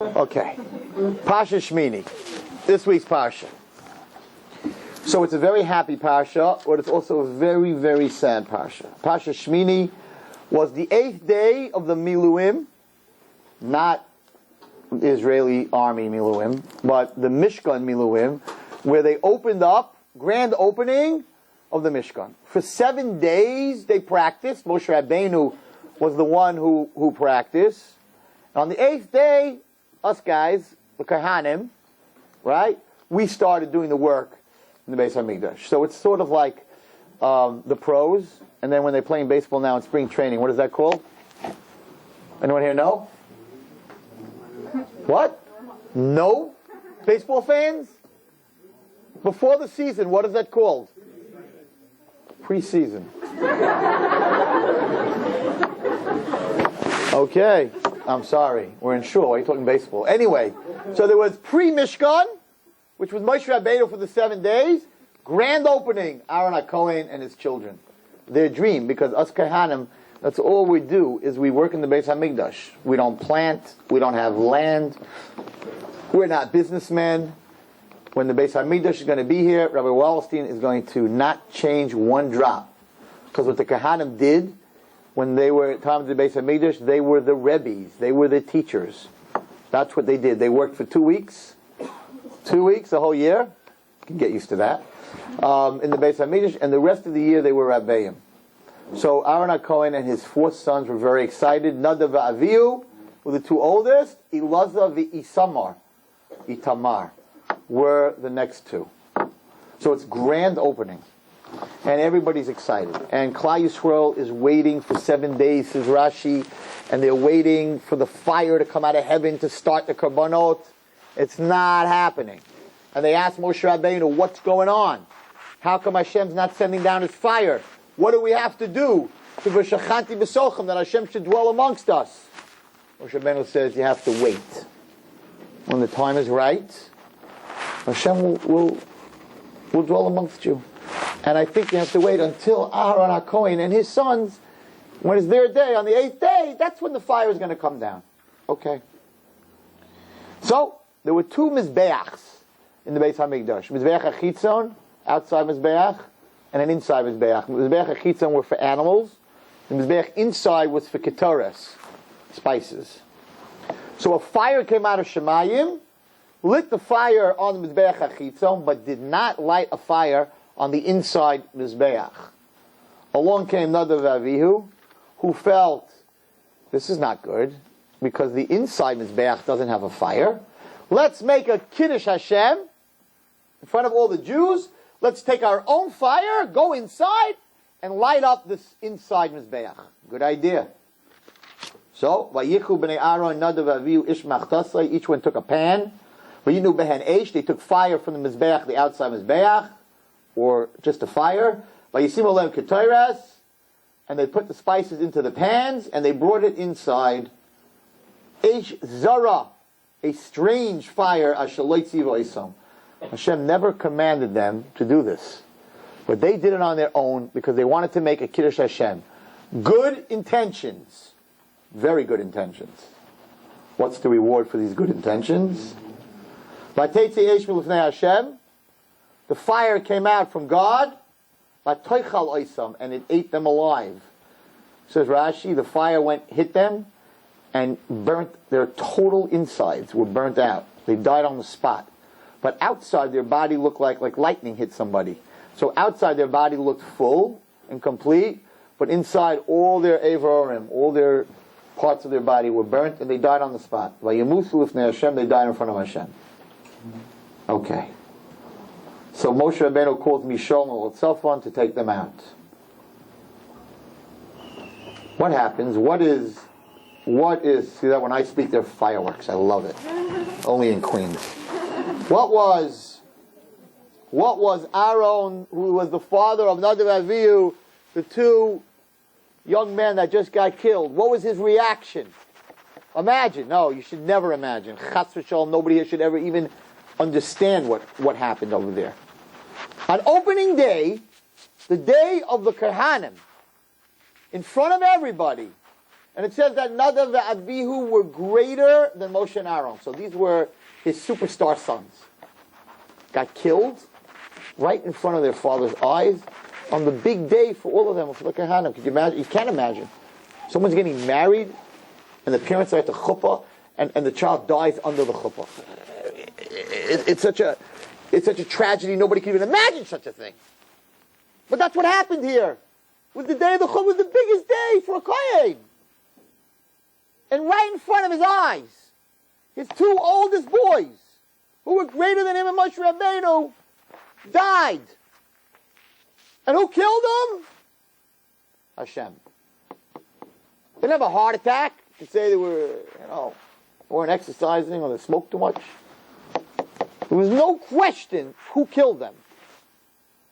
Okay. Pasha Shmini. This week's Pasha. So it's a very happy Pasha, but it's also a very, very sad Pasha. Pasha Shmini was the 8th day of the Miluim, not Israeli army Miluim, but the Mishkan Miluim, where they opened up, grand opening of the Mishkan. For 7 days they practiced. Moshe Rabbeinu was the one who practiced. And on the 8th day, us guys, the Kohanim, right, we started doing the work in the Beis HaMikdash. So it's sort of like the pros, and then when they're playing baseball now in spring training, what is that called? Anyone here know? What? No? Baseball fans? Before the season, what is that called? Preseason. Okay. I'm sorry. We're in shul. Why are you talking baseball? Anyway, so there was pre-Mishkan, which was Moshe Rabbeinu for the 7 days. Grand opening, Aaron HaKohen and his children. Their dream, because us Kohanim, that's all we do, is we work in the Beis HaMikdash. We don't plant, we don't have land, we're not businessmen. When the Beis HaMikdash is going to be here, Rabbi Wallerstein is going to not change one drop. Because what the Kohanim did, when they were at the time of the Beis HaMikdash, they were the Rebbes, they were the teachers. That's what they did. They worked for 2 weeks. 2 weeks, a whole year. You can get used to that. In the Beis HaMikdash, and the rest of the year they were Rabbeim. So Aaron HaKohen and his 4 sons were very excited. Nadav v'Avihu were the 2 oldest. Elazar Itamar were the next 2. So it's grand opening. And everybody's excited. And Klal Yisrael is waiting for 7 days, says Rashi, and they're waiting for the fire to come out of heaven to start the Karbanot. It's not happening. And they asked Moshe Rabbeinu, what's going on? How come Hashem's not sending down his fire? What do we have to do to v'shachanti b'sochem, that Hashem should dwell amongst us? Moshe Rabbeinu says, you have to wait. When the time is right, Hashem will dwell amongst you. And I think you have to wait until Aaron HaKohen and his sons, when it's their day, on the 8th day, that's when the fire is going to come down. Okay. So, there were 2 Mizbeachs in the Beis HaMikdash. Mizbeach HaChitzon, outside Mizbeach, and an inside Mizbeach. Mizbeach HaChitzon were for animals. The Mizbeach inside was for Ketores, spices. So a fire came out of Shemayim, lit the fire on the Mizbeach HaChitzon, but did not light a fire on the inside Mizbeach. Along came Nadav v'Avihu, who felt, this is not good, because the inside Mizbeach doesn't have a fire. Let's make a Kiddush Hashem in front of all the Jews. Let's take our own fire, go inside, and light up this inside Mizbeach. Good idea. So, Vayichu b'nei Aaron Nadav v'Avihu ish machtasai, each one took a pan. Vayinu behen eish, they took fire from the Mizbeach, the outside Mizbeach, or just a fire. Vayisim olem ketores, and they put the spices into the pans, and they brought it inside. Eish zara, a strange fire, ashalotzi v'oisam. Hashem never commanded them to do this. But they did it on their own because they wanted to make a Kiddush Hashem. Good intentions. Very good intentions. What's the reward for these good intentions? Hashem. The fire came out from God, and it ate them alive. Says Rashi, the fire hit them, and burnt their total insides were burnt out. They died on the spot. But outside their body looked like lightning hit somebody. So outside their body looked full and complete, but inside all their Evarim, all their parts of their body were burnt, and they died on the spot. Vayamusu lifnei Hashem, they died in front of Hashem. Okay. So Moshe Rabbeinu called Mishol and Tzafon to take them out. What happens? What is, see that when I speak there are fireworks, I love it. Only in Queens. What was Aaron, who was the father of Nadav and Avihu, the 2 young men that just got killed? What was his reaction? Imagine. No, you should never imagine. Chas v'shalom, nobody here should ever even understand what happened over there. On opening day, the day of the Kohanim, in front of everybody, And it says that Nadav and Abihu were greater than Moshe and Aaron. So these were his superstar sons. Got killed right in front of their father's eyes on the big day for all of them. For the Kahana. Could you imagine? You can't imagine. Someone's getting married, and the parents are at the chuppah, and the child dies under the chuppah. It's such a tragedy. Nobody can even imagine such a thing. But that's what happened here. Was the day of the chuppah was the biggest day for a kohen. And right in front of his eyes, his two oldest boys, who were greater than him and Moshe Rabbeinu, died. And who killed them? Hashem. They didn't have a heart attack to say they were, weren't exercising or they smoked too much. There was no question who killed them.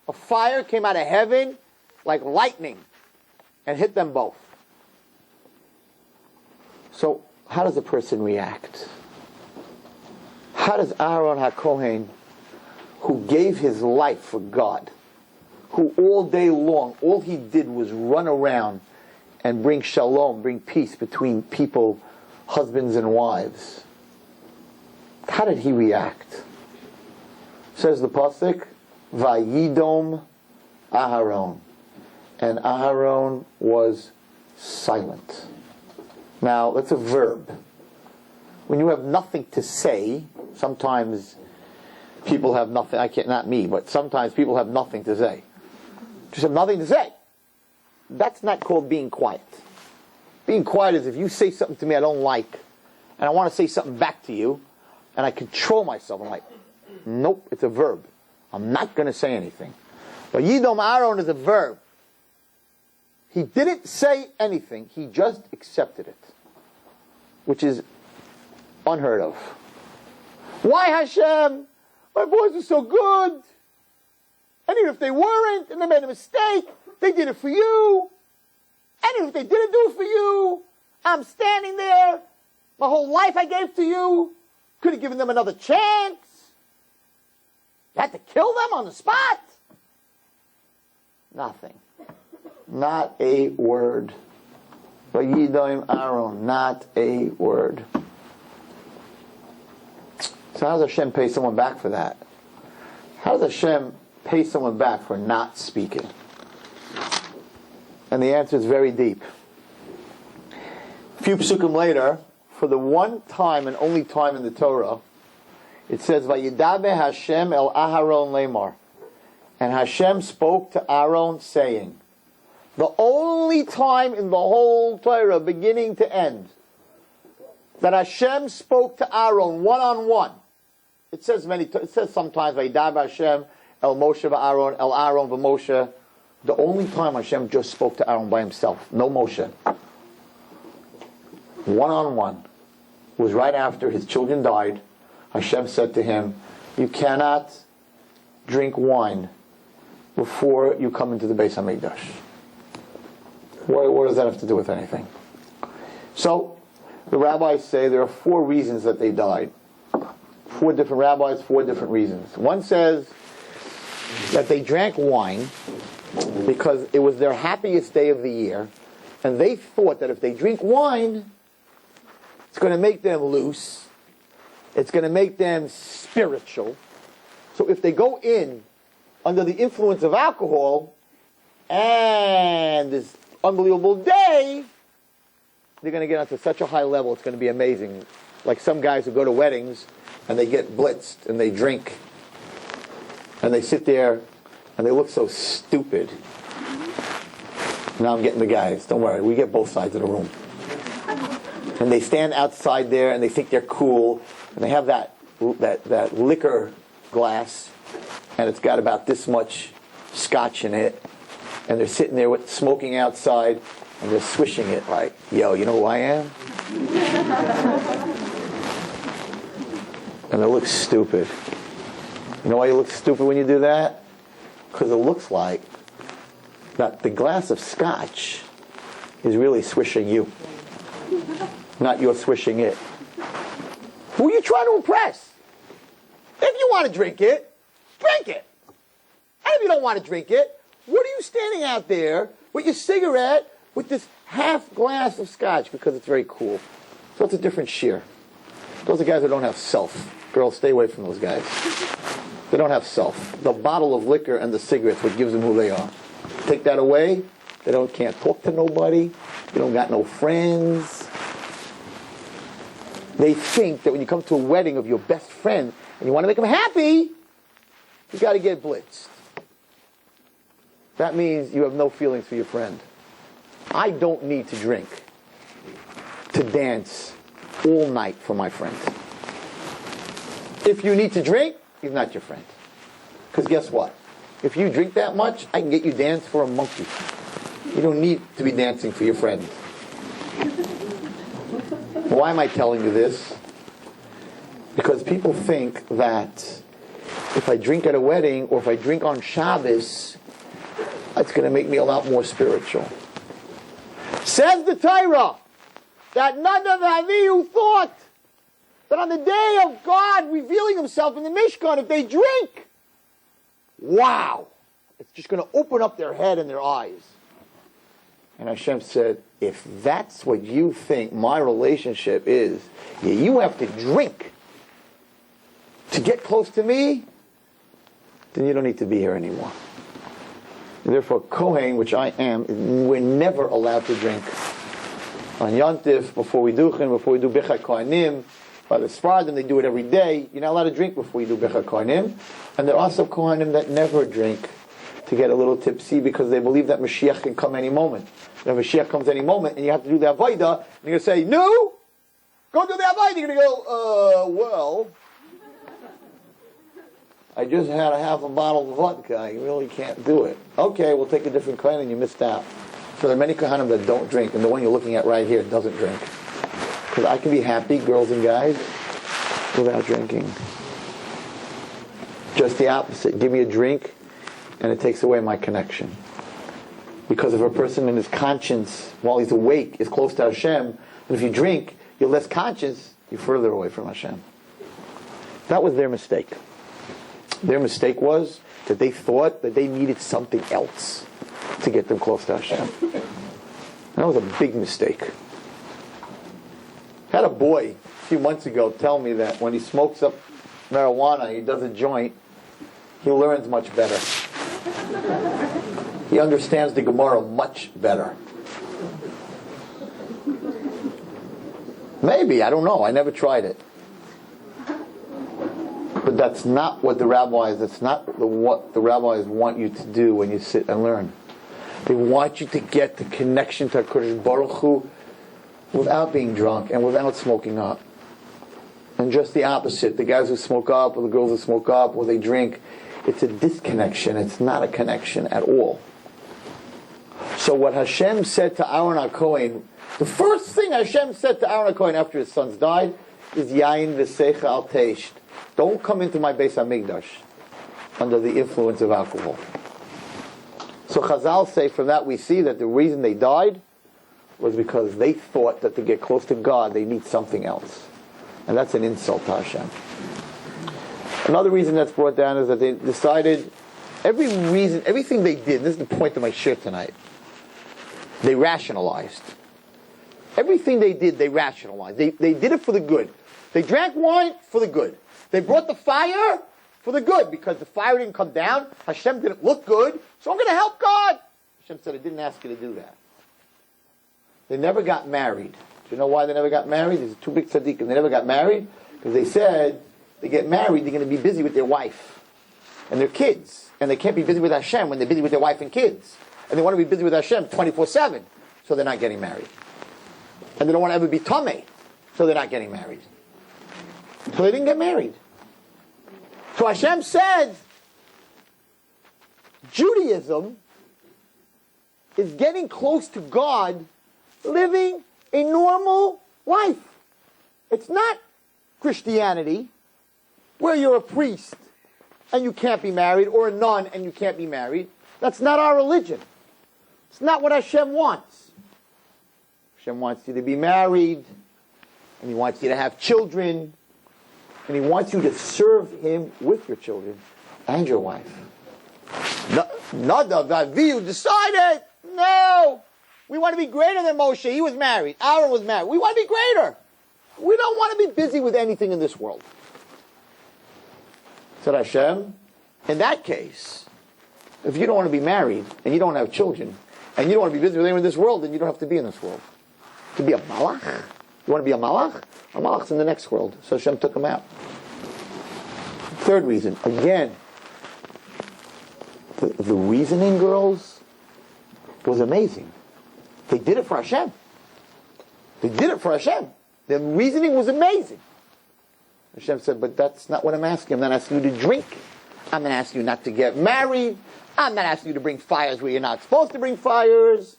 A fire came out of heaven like lightning and hit them both. So, how does a person react? How does Aaron HaKohen, who gave his life for God, who all day long, all he did was run around and bring shalom, bring peace between people, husbands and wives, how did he react? Says the pasuk, Vayidom Aharon. And Aharon was silent. Now, that's a verb. When you have nothing to say, sometimes people have nothing, not me, but sometimes people have nothing to say. Just have nothing to say. That's not called being quiet. Being quiet is if you say something to me I don't like, and I want to say something back to you, and I control myself. I'm like, nope, it's a verb. I'm not going to say anything. But Yidom Aaron is a verb. He didn't say anything. He just accepted it, which is unheard of. Why, Hashem? My boys are so good. And even if they weren't, and they made a mistake, they did it for you. And even if they didn't do it for you, I'm standing there. My whole life I gave to you. Could have given them another chance. You had to kill them on the spot. Nothing. Not a word. Vayidoim Aaron, not a word. So how does Hashem pay someone back for that? How does Hashem pay someone back for not speaking? And the answer is very deep. A few psukim later, for the one time and only time in the Torah, it says, Vayidabe Hashem el Aharon lemar. And Hashem spoke to Aaron saying, the only time in the whole Torah, beginning to end, that Hashem spoke to Aaron one-on-one. It says sometimes, Vayidabe Hashem el Moshe v'Aaron, el Aaron v'Moshe. The only time Hashem just spoke to Aaron by himself, no Moshe, one-on-one, was right after his children died. Hashem said to him, you cannot drink wine before you come into the Beis HaMikdash. What does that have to do with anything? So, the rabbis say there are 4 reasons that they died. 4 different rabbis, 4 different reasons. One says that they drank wine because it was their happiest day of the year, and they thought that if they drink wine, it's going to make them loose, it's going to make them spiritual. So if they go in under the influence of alcohol, and this unbelievable day, they're going to get onto such a high level, it's going to be amazing. Like some guys who go to weddings, and they get blitzed, and they drink, and they sit there, and they look so stupid. Now I'm getting the guys. Don't worry, we get both sides of the room. And they stand outside there, and they think they're cool, and they have that liquor glass, and it's got about this much scotch in it, and they're sitting there smoking outside, and they're swishing it like, yo, you know who I am? And it looks stupid. You know why you look stupid when you do that? Because it looks like that the glass of scotch is really swishing you, not you're swishing it. Who are you trying to impress? If you want to drink it, drink it. And if you don't want to drink it, what are you standing out there with your cigarette, with this half glass of scotch because it's very cool. So it's a different shear. Those are guys who don't have self. Girls, stay away from those guys. They don't have self. The bottle of liquor and the cigarettes, what gives them who they are. Take that away, they can't talk to nobody. They don't got no friends. They think that when you come to a wedding of your best friend and you want to make them happy, you got to get blitzed. That means you have no feelings for your friend. I don't need to drink to dance all night for my friend. If you need to drink, he's not your friend. Because guess what? If you drink that much, I can get you dance for a monkey. You don't need to be dancing for your friend. Why am I telling you this? Because people think that if I drink at a wedding or if I drink on Shabbos, it's going to make me a lot more spiritual. Says the Torah that Nadav and Avihu thought that on the day of God revealing himself in the Mishkan, if they drink, wow, it's just going to open up their head and their eyes. And Hashem said, if that's what you think my relationship is, you have to drink to get close to me, then you don't need to be here anymore. And therefore, Kohen, which I am, we're never allowed to drink. On Yontif, before we do Bechak Kohanim, by the Sfardim, they do it every day. You're not allowed to drink before you do Bechak Kohanim. And there are some Kohanim that never drink to get a little tipsy because they believe that Mashiach can come any moment. If Mashiach comes any moment and you have to do the Avodah, and you're going to say, no, go do the Avodah. You're going to go, well, I just had a half a bottle of vodka. I really can't do it. Okay, we'll take a different Kohen and you missed out. So there are many Kohanim that don't drink, and the one you're looking at right here doesn't drink. Because I can be happy, girls and guys, without drinking. Just the opposite. Give me a drink, and it takes away my connection. Because if a person in his conscience, while he's awake, is close to Hashem, and if you drink, you're less conscious, you're further away from Hashem. That was their mistake. Their mistake was that they thought that they needed something else to get them close to Hashem. That was a big mistake. I had a boy a few months ago tell me that when he smokes up marijuana, he does a joint, he learns much better. He understands the Gemara much better. Maybe, I don't know. I never tried it. But that's not what the rabbis, what the rabbis want you to do when you sit and learn. They want you to get the connection to HaKadosh Baruch Hu without being drunk and without smoking up. And just the opposite. The guys who smoke up or the girls who smoke up or they drink, it's a disconnection. It's not a connection at all. So what Hashem said to Aaron HaKohen, the first thing Hashem said to Aaron HaKohen after his sons died is Yain v'seicha al teisht. Don't come into my Beis HaMikdash under the influence of alcohol. So Chazal say from that we see that the reason they died was because they thought that to get close to God they need something else. And that's an insult to Hashem. Another reason that's brought down is that they decided everything they did, this is the point of my shir tonight, they rationalized. Everything they did, they rationalized. They did it for the good. They drank wine for the good. They brought the fire for the good, because the fire didn't come down, Hashem didn't look good, so I'm going to help God. Hashem said, I didn't ask you to do that. They never got married. Do you know why they never got married? These are two big tzaddikim. They never got married because they said they get married, they're going to be busy with their wife and their kids. And they can't be busy with Hashem when they're busy with their wife and kids. And they want to be busy with Hashem 24/7, so they're not getting married. And they don't want to ever be tamei, so they're not getting married. So they didn't get married. So Hashem said, Judaism is getting close to God living a normal life. It's not Christianity, where you're a priest and you can't be married, or a nun and you can't be married. That's not our religion. It's not what Hashem wants. Hashem wants you to be married, and He wants you to have children, and He wants you to serve Him with your children and your wife. Nadav and Avihu decided, no, We want to be greater than Moshe. He was married. Aaron was married. We want to be greater. We don't want to be busy with anything in this world. Said Hashem, in that case, if you don't want to be married, and you don't have children, and you don't want to be busy with anyone in this world, then you don't have to be in this world. To be a malach? You want to be a malach? A malach's in the next world. So Hashem took him out. Third reason, again, the reasoning, girls, was amazing. They did it for Hashem. They did it for Hashem. The reasoning was amazing. Hashem said, but that's not what I'm asking. I'm not asking you to drink. I'm not asking you not to get married. I'm not asking you to bring fires where you're not supposed to bring fires.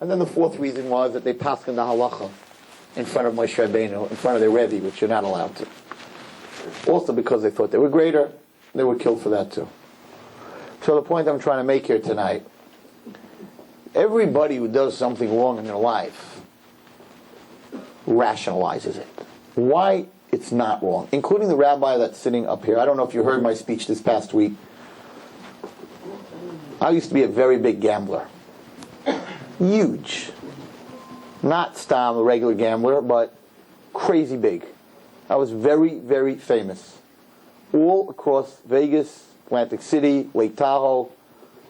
And then the fourth reason was that they passed in the halacha in front of Moshe Rabbeinu, in front of their Rebbe, which you're not allowed to. Also because they thought they were greater, they were killed for that too. So the point I'm trying to make here tonight, everybody who does something wrong in their life rationalizes it. Why it's not wrong, including the rabbi that's sitting up here. I don't know if you heard my speech this past week. I used to be a very big gambler. Huge. Not Stam, a regular gambler, but crazy big. I was very, very famous. All across Vegas, Atlantic City, Lake Tahoe.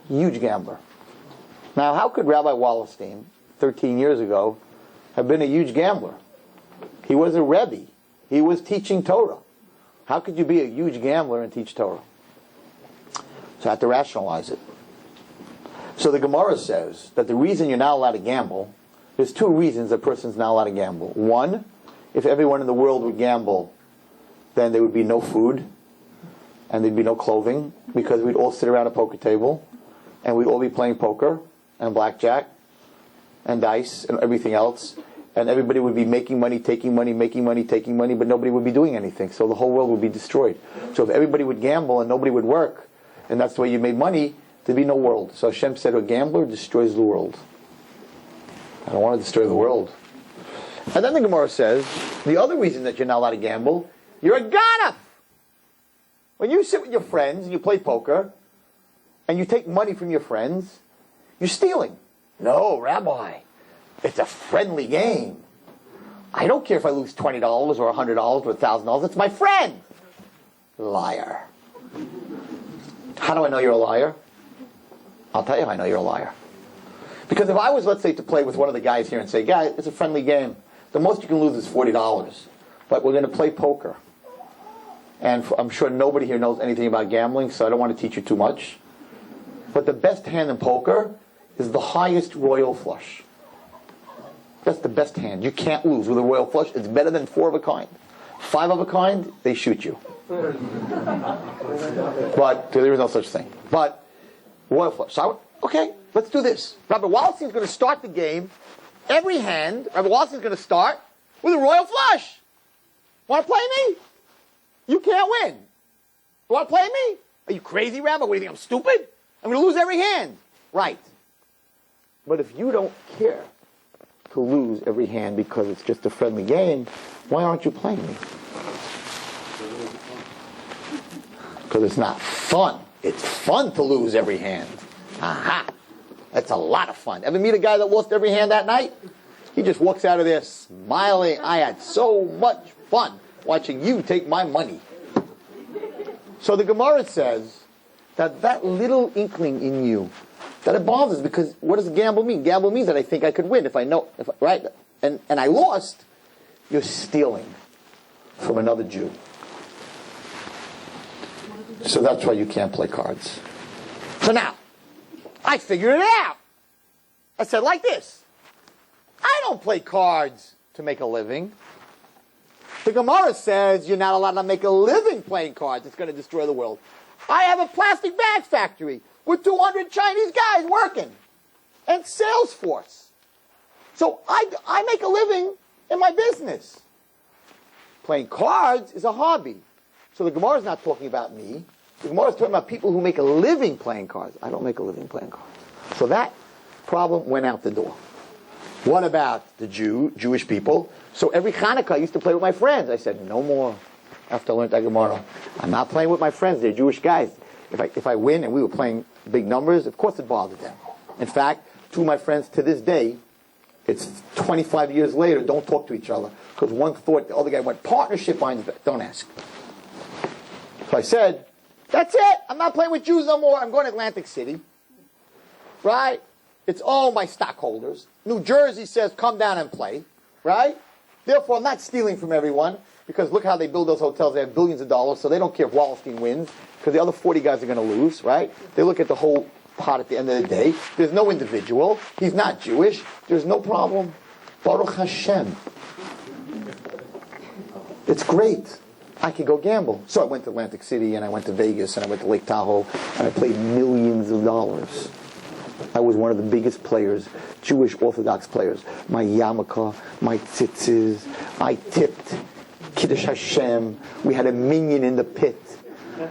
Huge gambler. Now, how could Rabbi Wallerstein, 13 years ago, have been a huge gambler? He was a Rebbe. He was teaching Torah. How could you be a huge gambler and teach Torah? So I had to rationalize it. So the Gemara says that the reason you're not allowed to gamble, there's two reasons a person's not allowed to gamble. One, if everyone in the world would gamble, then there would be no food, and there'd be no clothing, because we'd all sit around a poker table, and we'd all be playing poker, and blackjack, and dice, and everything else, and everybody would be making money, taking money, making money, taking money, but nobody would be doing anything, so the whole world would be destroyed. So if everybody would gamble and nobody would work, and that's the way you made money, there'd be no world. So Hashem said, a gambler destroys the world. I don't want to destroy the world. And then the Gemara says, the other reason that you're not allowed to gamble, you're a ganef. When you sit with your friends and you play poker, and you take money from your friends, you're stealing. No, Rabbi, it's a friendly game. I don't care if I lose $20 or $100 or $1,000. It's my friend. Liar. How do I know you're a liar? I'll tell you how I know you're a liar. Because if I was, let's say, to play with one of the guys here and say, guys, it's a friendly game. The most you can lose is $40. But we're going to play poker. And I'm sure nobody here knows anything about gambling, so I don't want to teach you too much. But the best hand in poker is the highest royal flush. That's the best hand. You can't lose with a royal flush. It's better than 4 of a kind. 5 of a kind, they shoot you. But there is no such thing. But royal flush. So okay, let's do this. Rabbi Wallerstein is going to start the game. Every hand, Rabbi Wallerstein is going to start with a royal flush. Want to play me? You can't win. You want to play me? Are you crazy, Rabbi? What do you think, I'm stupid? I'm going to lose every hand. Right. But if you don't care to lose every hand because it's just a friendly game, why aren't you playing me? Because it's not fun. It's fun to lose every hand. Aha. That's a lot of fun. Ever meet a guy that lost every hand that night? He just walks out of there smiling. I had so much fun watching you take my money. So the Gemara says that little inkling in you, that it bothers, because what does gamble mean? Gamble means that I think I could win if I know, right? And I lost. You're stealing from another Jew. So that's why you can't play cards. So now, I figured it out. I said like this. I don't play cards to make a living. The Gemara says you're not allowed to make a living playing cards. It's going to destroy the world. I have a plastic bag factory with 200 Chinese guys working. And sales force. So I make a living in my business. Playing cards is a hobby. So the Gemara is not talking about me. The Gemara is talking about people who make a living playing cards. I don't make a living playing cards. So that problem went out the door. What about the Jewish people? So every Hanukkah I used to play with my friends. I said, no more. After I learned that Gemara, I'm not playing with my friends. They're Jewish guys. If I win and we were playing big numbers, of course it bothered them. In fact, Two of my friends, to this day, it's 25 years later, don't talk to each other. Because one thought the other guy went, partnership finds best. Don't ask. So I said, that's it. I'm not playing with Jews no more. I'm going to Atlantic City. Right? It's all my stockholders. New Jersey says, come down and play. Right? Therefore, I'm not stealing from everyone. Because look how they build those hotels. They have billions of dollars. So they don't care if Wallerstein wins. Because the other 40 guys are going to lose. Right? They look at the whole pot at the end of the day. There's no individual. He's not Jewish. There's no problem. Baruch Hashem. It's great. I could go gamble. So I went to Atlantic City, and I went to Vegas, and I went to Lake Tahoe, and I played millions of dollars. I was one of the biggest players, Jewish Orthodox players. My yarmulke, my tzitzis, I tipped, Kiddush Hashem. We had a minyan in the pit.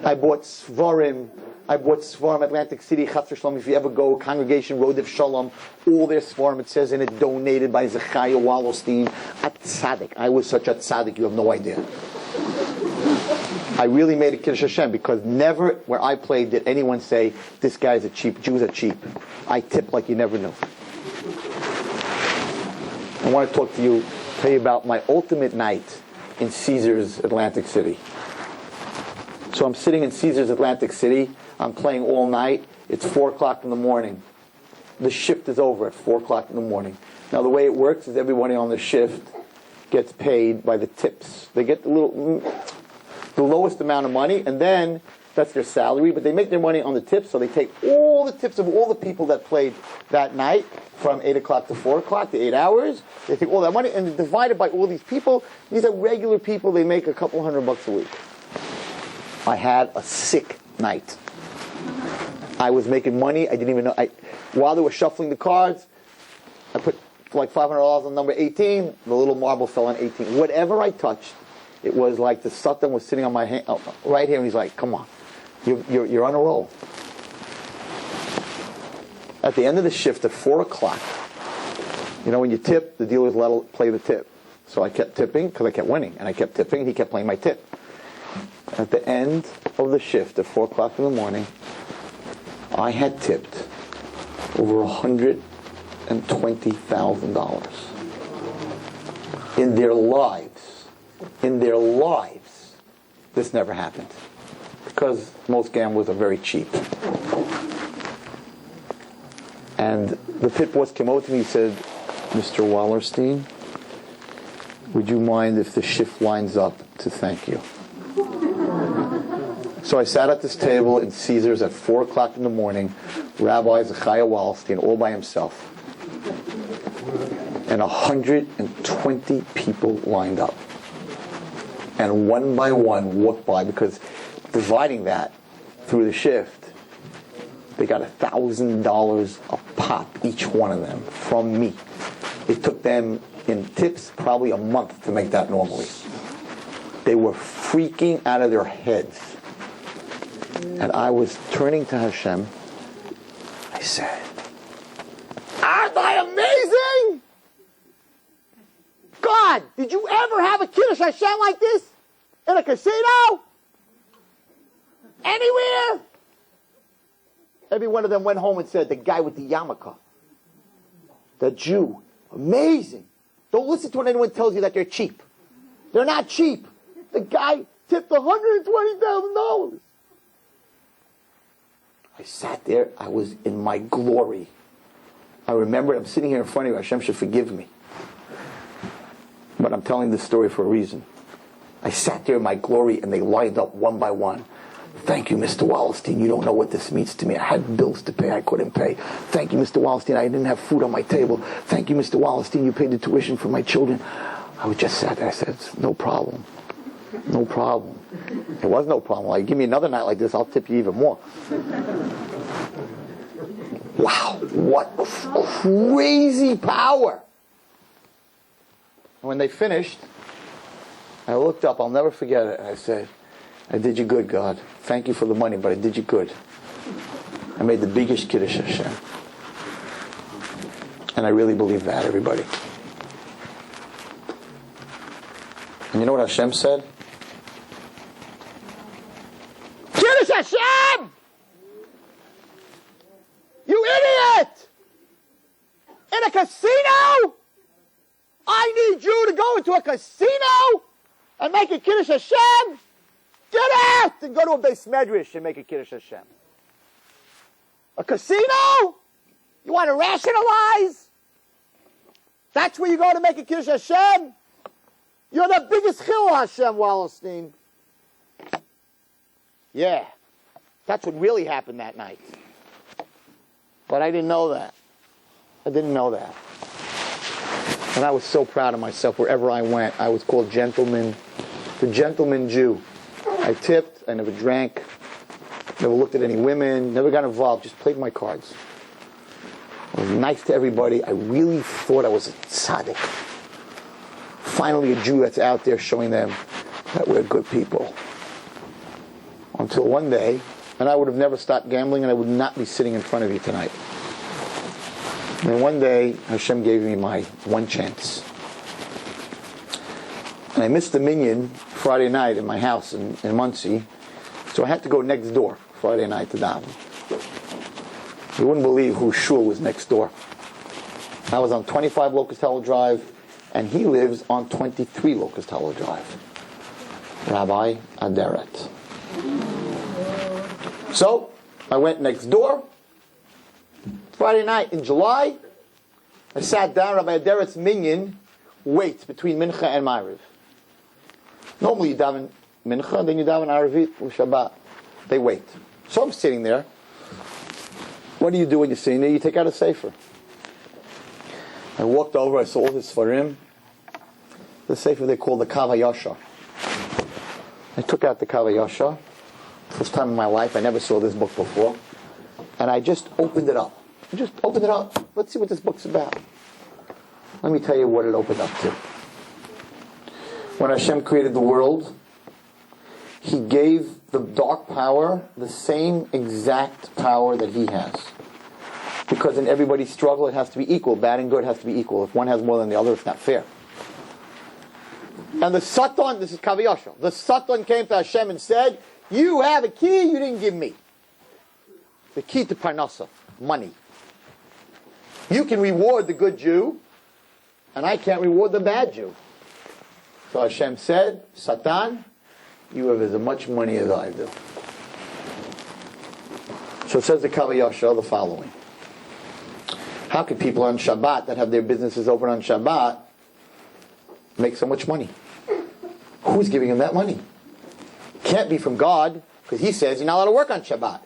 I bought svarim. Atlantic City, Chatzer Shalom. If you ever go, Congregation Rodev Shalom, all their svarim, it says in it, donated by Zecharia Wallerstein. A tzaddik. I was such a tzaddik, you have no idea. I really made a Kiddush Hashem because never, where I played, did anyone say, this guy's a cheap, Jews are cheap. I tip like you never knew. I want to tell you about my ultimate night in Caesars Atlantic City. So I'm sitting in Caesars Atlantic City. I'm playing all night. It's 4 o'clock in the morning. The shift is over at 4 o'clock in the morning. Now the way it works is everybody on the shift gets paid by the tips. They get the lowest amount of money, and then that's their salary, but they make their money on the tips, so they take all the tips of all the people that played that night from 8 o'clock to 4 o'clock, the 8 hours. They take all that money and divide it by all these people. These are regular people. They make a couple $100 a week. I had a sick night. I was making money. I didn't even know. While they were shuffling the cards, I put like $500 on number 18. The little marble fell on 18. Whatever I touched, it was like the Satan was sitting on my hand, right here, and he's like, come on, you're on a roll. At the end of the shift at 4 o'clock, you know, when you tip, the dealers let play the tip. So I kept tipping because I kept winning, and I kept tipping, he kept playing my tip. At the end of the shift at 4 o'clock in the morning, I had tipped over $120,000. In their lives, this never happened. Because most gamblers are very cheap. And the pit boss came over to me and said, Mr. Wallerstein, would you mind if the shift lines up to thank you? So I sat at this table in Caesars at 4 o'clock in the morning, Rabbi Zecharia Wallerstein, all by himself. And 120 people lined up. And one by one walked by, because dividing that through the shift, they got $1,000 a pop, each one of them, from me. It took them, in tips, probably a month to make that normally. They were freaking out of their heads. And I was turning to Hashem. I said, aren't I amazing? God, did you ever have a Kiddush Hashem like this? In a casino? Anywhere? Every one of them went home and said, the guy with the yarmulke, the Jew, amazing. Don't listen to what anyone tells you that they're cheap. They're not cheap. The guy tipped $120,000. I sat there. I was in my glory. I remember I'm sitting here in front of you. Hashem should forgive me. But I'm telling this story for a reason. I sat there in my glory, and they lined up one by one. Thank you, Mr. Wallerstein. You don't know what this means to me. I had bills to pay. I couldn't pay. Thank you, Mr. Wallerstein. I didn't have food on my table. Thank you, Mr. Wallerstein. You paid the tuition for my children. I was just sat there. I said, no problem. No problem. It was no problem. Like, give me another night like this, I'll tip you even more. Wow, what crazy power. When they finished, I looked up, I'll never forget it, and I said, I did you good, God. Thank you for the money, but I did you good. I made the biggest Kiddush Hashem. And I really believe that, everybody. And you know what Hashem said? Kiddush Hashem! You idiot! a casino and make a Kiddush Hashem? Get out and go to a Beis Medrash and make a Kiddush Hashem. A casino? You want to rationalize? That's where you go to make a Kiddush Hashem? You're the biggest Chil Hashem, Wallerstein. Yeah, that's what really happened that night. But I didn't know that. I didn't know that. And I was so proud of myself. Wherever I went, I was called gentleman, the gentleman Jew. I tipped, I never drank, never looked at any women, never got involved, just played my cards. I was nice to everybody. I really thought I was a tzaddik. Finally a Jew that's out there showing them that we're good people. Until one day, and I would have never stopped gambling and I would not be sitting in front of you tonight. And then one day, Hashem gave me my one chance. And I missed the minyan Friday night in my house in Muncie, so I had to go next door Friday night to daven. You wouldn't believe whose shul was next door. I was on 25 Locust Hollow Drive, and he lives on 23 Locust Hollow Drive. Rabbi Aderet. So, I went next door. Friday night in July, I sat down. Rabbi Aderet's minyan waits between Mincha and Ma'ariv. Normally you daven Mincha, then you daven Arivit or Shabbat. They wait. So I'm sitting there. What do you do when you're sitting there? You take out a sefer. I walked over, I saw all his Sfarim. The sefer they call the Kav HaYashar. I took out the Kav HaYashar. First time in my life, I never saw this book before. And I just opened it up. Just opened it up. Let's see what this book's about. Let me tell you what it opened up to. When Hashem created the world, He gave the dark power the same exact power that He has. Because in everybody's struggle, it has to be equal. Bad and good has to be equal. If one has more than the other, it's not fair. And the Satan, this is Kav HaYashar, the Satan came to Hashem and said, you have a key you didn't give me. The key to Parnasa, money. You can reward the good Jew, and I can't reward the bad Jew. So Hashem said, Satan, you have as much money as I do. So it says the Kav HaYashar the following. How can people on Shabbat that have their businesses open on Shabbat make so much money? Who's giving them that money? Can't be from God, because He says you're not allowed to work on Shabbat.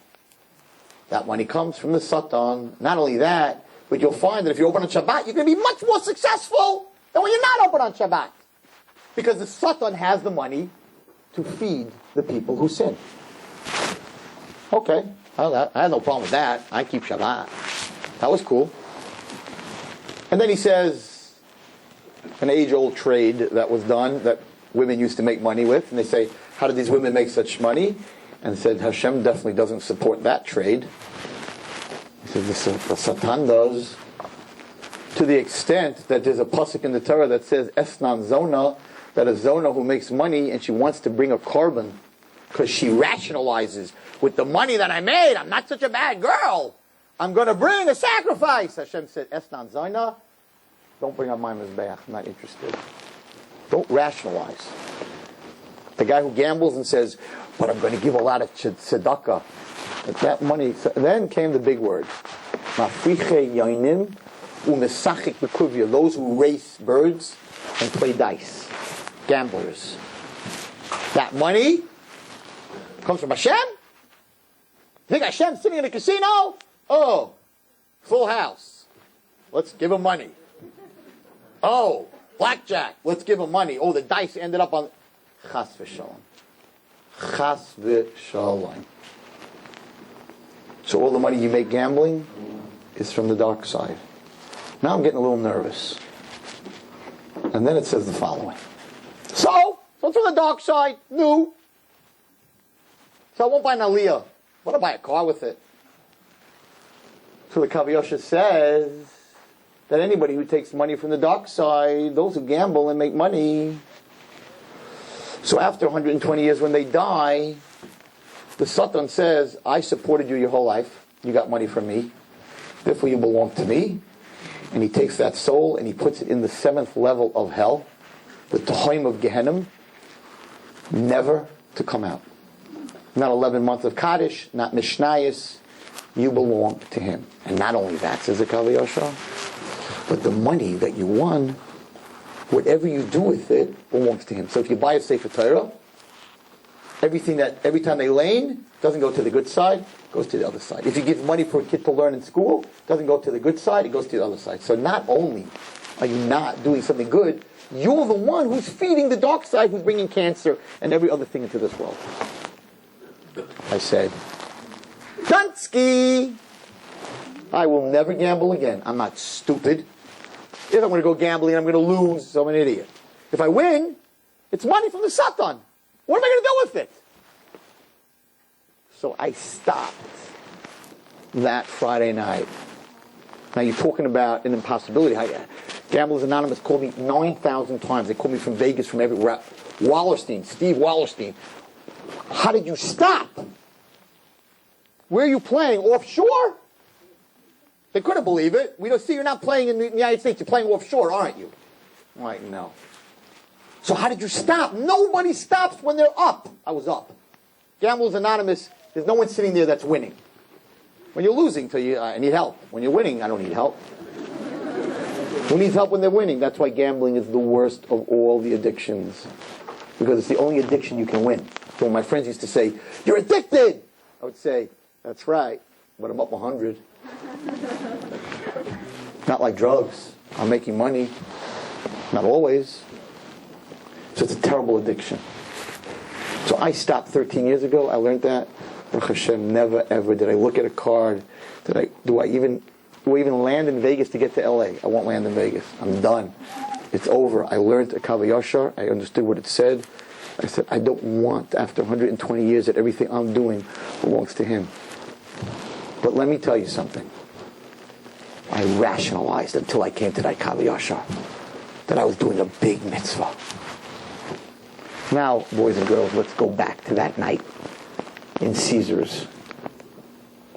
That money comes from the Satan. Not only that, but you'll find that if you open on Shabbat, you're going to be much more successful than when you're not open on Shabbat. Because the Satan has the money to feed the people who sin. Okay, I had no problem with that. I keep Shabbat. That was cool. And then he says, an age-old trade that was done, that women used to make money with, and they say, how did these women make such money? And said, Hashem definitely doesn't support that trade. He says, the Satan does, to the extent that there's a pasuk in the Torah that says, Esnan Zona, that a Zona who makes money and she wants to bring a carbon, because she rationalizes, with the money that I made, I'm not such a bad girl. I'm going to bring a sacrifice. Hashem said, Esnan Zona, don't bring up my mizbeach, I'm not interested. Don't rationalize. The guy who gambles and says, but I'm going to give a lot of tzedakah. That money, then came the big word. Mafriche yoinim umesachik bekuvia. Those who race birds and play dice. Gamblers. That money comes from Hashem? You think Hashem's sitting in a casino? Oh, full house. Let's give him money. Oh, blackjack. Let's give him money. Oh, the dice ended up on... Chas v'shalom. Chas v'shalom. So all the money you make gambling is from the dark side. Now I'm getting a little nervous. And then it says the following. So it's from the dark side. No. So I won't buy an aliyah. I want to buy a car with it. So the Kav HaYashar says that anybody who takes money from the dark side, those who gamble and make money, so after 120 years when they die, the Satan says, I supported you your whole life. You got money from me. Therefore you belong to me. And he takes that soul and he puts it in the 7th level of hell. the Tohaim of Gehenna, never to come out. Not 11 months of Kaddish, not Mishnayos. You belong to him. And not only that, says Zecharia Wallerstein, but the money that you won, whatever you do with it, belongs to him. So if you buy a Sefer Torah, every time they lane, doesn't go to the good side, goes to the other side. If you give money for a kid to learn in school, doesn't go to the good side, it goes to the other side. So not only are you not doing something good, you're the one who's feeding the dark side, who's bringing cancer and every other thing into this world. I said, Dunsky! I will never gamble again. I'm not stupid. If I'm going to go gambling, I'm going to lose, so I'm an idiot. If I win, it's money from the Satan. What am I going to do with it? So I stopped that Friday night. Now you're talking about an impossibility. Gamblers Anonymous called me 9,000 times. They called me from Vegas, from everywhere. Wallerstein, Steve Wallerstein. How did you stop? Where are you playing? Offshore? They couldn't believe it. We don't see you're not playing in the United States. You're playing offshore, aren't you? I'm like, no. So how did you stop? Nobody stops when they're up. I was up. Gamblers Anonymous, there's no one sitting there that's winning. When you're losing, I need help. When you're winning, I don't need help. Who needs help when they're winning? That's why gambling is the worst of all the addictions. Because it's the only addiction you can win. So when my friends used to say, you're addicted! I would say, that's right, but I'm up 100. Not like drugs. I'm making money. Not always. So it's a terrible addiction. So I stopped 13 years ago. I learned that. Baruch Hashem, never ever did I look at a card. Do I even land in Vegas to get to LA? I won't land in Vegas. I'm done. It's over. I learned a Kav Yashar. I understood what it said. I said, I don't want, after 120 years, that everything I'm doing belongs to him. But let me tell you something. I rationalized until I came to that Kav Yashar that I was doing a big mitzvah. Now, boys and girls, let's go back to that night in Caesars,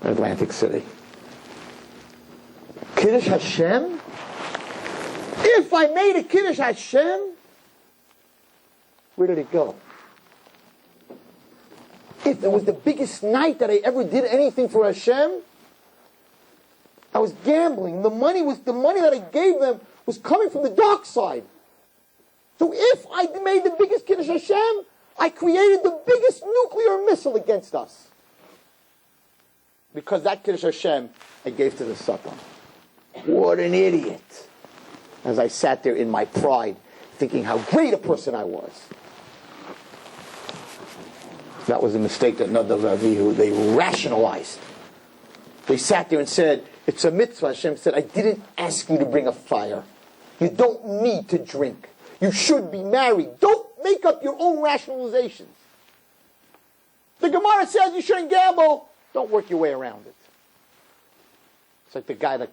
Atlantic City. Kiddush Hashem? If I made a Kiddush Hashem, where did it go? If it was the biggest night that I ever did anything for Hashem, I was gambling. The money that I gave them was coming from the dark side. So if I made the biggest Kiddush Hashem, I created the biggest nuclear missile against us. Because that Kiddush Hashem I gave to the Satan. What an idiot. As I sat there in my pride, thinking how great a person I was. That was a mistake that Nadav Avihu, they rationalized. They sat there and said, it's a mitzvah. Hashem said, I didn't ask you to bring a fire. You don't need to drink. You should be married. Don't make up your own rationalizations. The Gemara says you shouldn't gamble. Don't work your way around it. It's like the guy that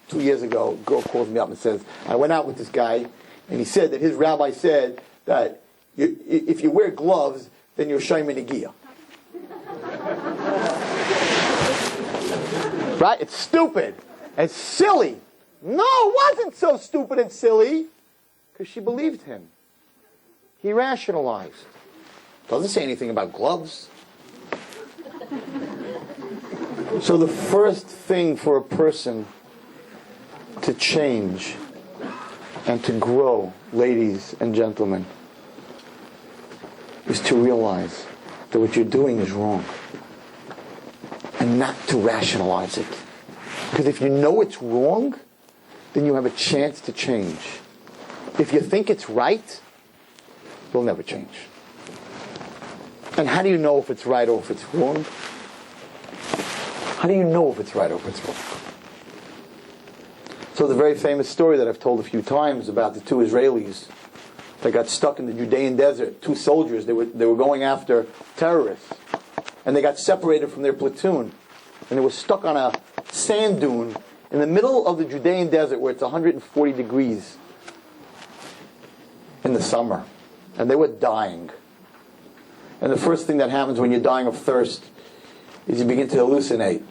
2 years ago, a girl calls me up and says, I went out with this guy, and he said that his rabbi said that if you wear gloves, then you're Shayman Negiah. Right? It's stupid and silly. No, it wasn't so stupid and silly. Because she believed him. He rationalized. Doesn't say anything about gloves. So the first thing for a person to change and to grow, ladies and gentlemen, is to realize that what you're doing is wrong. And not to rationalize it. Because if you know it's wrong, then you have a chance to change. If you think it's right, you'll never change. And how do you know if it's right or if it's wrong? How do you know if it's right or if it's wrong? So the very famous story that I've told a few times about the two Israelis that got stuck in the Judean desert, two soldiers, they were going after terrorists. And they got separated from their platoon. And they were stuck on a sand dune in the middle of the Judean desert where it's 140 degrees. In the summer. And they were dying. And the first thing that happens when you're dying of thirst is you begin to hallucinate.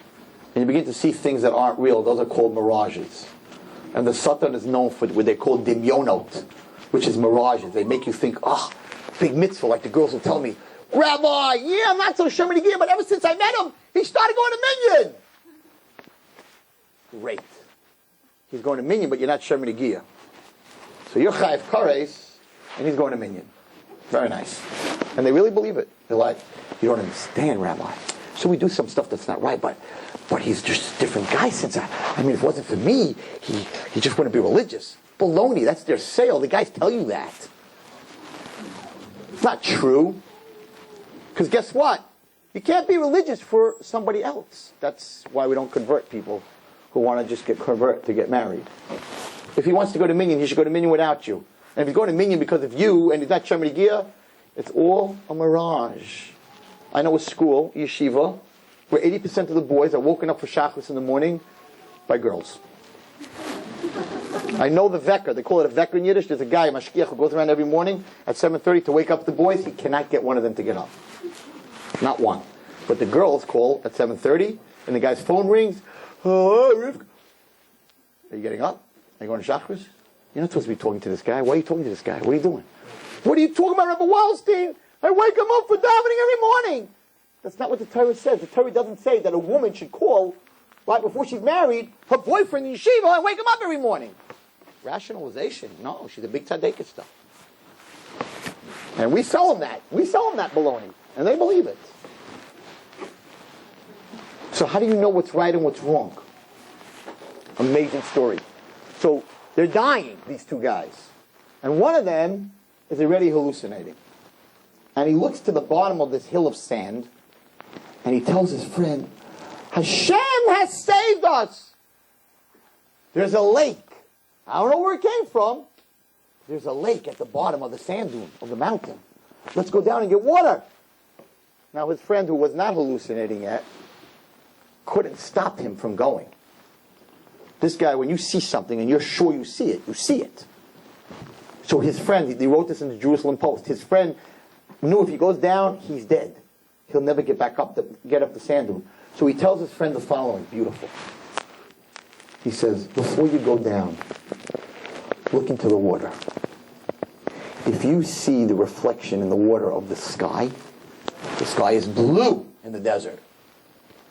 And you begin to see things that aren't real. Those are called mirages. And the Satan is known for what they call dimyonot. which is mirages. They make you think, big mitzvah, like the girls will tell me, Rabbi, yeah, I'm not so Shemini Gia, but ever since I met him, he started going to Minyan. Great. He's going to Minyan, but you're not Shemini Gia. So you're Chayiv Kares, and he's going to Minyan. Very nice. And they really believe it. They're like, you don't understand, Rabbi. So we do some stuff that's not right, but he's just a different guy since I mean, if it wasn't for me, he just wouldn't be religious. Baloney, that's their sale. The guys tell you that. It's not true. Because guess what? You can't be religious for somebody else. That's why we don't convert people who want to just convert to get married. If he wants to go to Minyan, he should go to Minyan without you. And if he's going to Minyan because of you, and he's not Shemini Gia, it's all a mirage. I know a school, yeshiva, where 80% of the boys are woken up for shachris in the morning by girls. I know the veker. They call it a veker in Yiddish. There's a guy, a mashgiach, who goes around every morning at 7:30 to wake up the boys. He cannot get one of them to get up. Not one. But the girls call at 7:30, and the guy's phone rings. Oh, Rivka. Are you getting up? Are you going to shachris? You're not supposed to be talking to this guy. Why are you talking to this guy? What are you doing? What are you talking about, Rabbi Wallerstein? I wake him up for davening every morning. That's not what the Torah says. The Torah doesn't say that a woman should call right before she's married her boyfriend in yeshiva and wake him up every morning. Rationalization. No, she's a big tzaddik stuff. And we sell them that. We sell them that baloney. And they believe it. So how do you know what's right and what's wrong? Amazing story. So they're dying, these two guys. And one of them is already hallucinating. And he looks to the bottom of this hill of sand, and he tells his friend, Hashem has saved us. There's a lake. I don't know where it came from. There's a lake at the bottom of the sand dune of the mountain. Let's go down and get water. Now his friend, who was not hallucinating yet, couldn't stop him from going. This guy, when you see something and you're sure you see it, you see it. So his friend, he wrote this in the Jerusalem Post, his friend knew if he goes down, he's dead. He'll never get back up, get up the sand dune. So he tells his friend the following, beautiful. He says, before you go down, look into the water. If you see the reflection in the water of the sky is blue in the desert.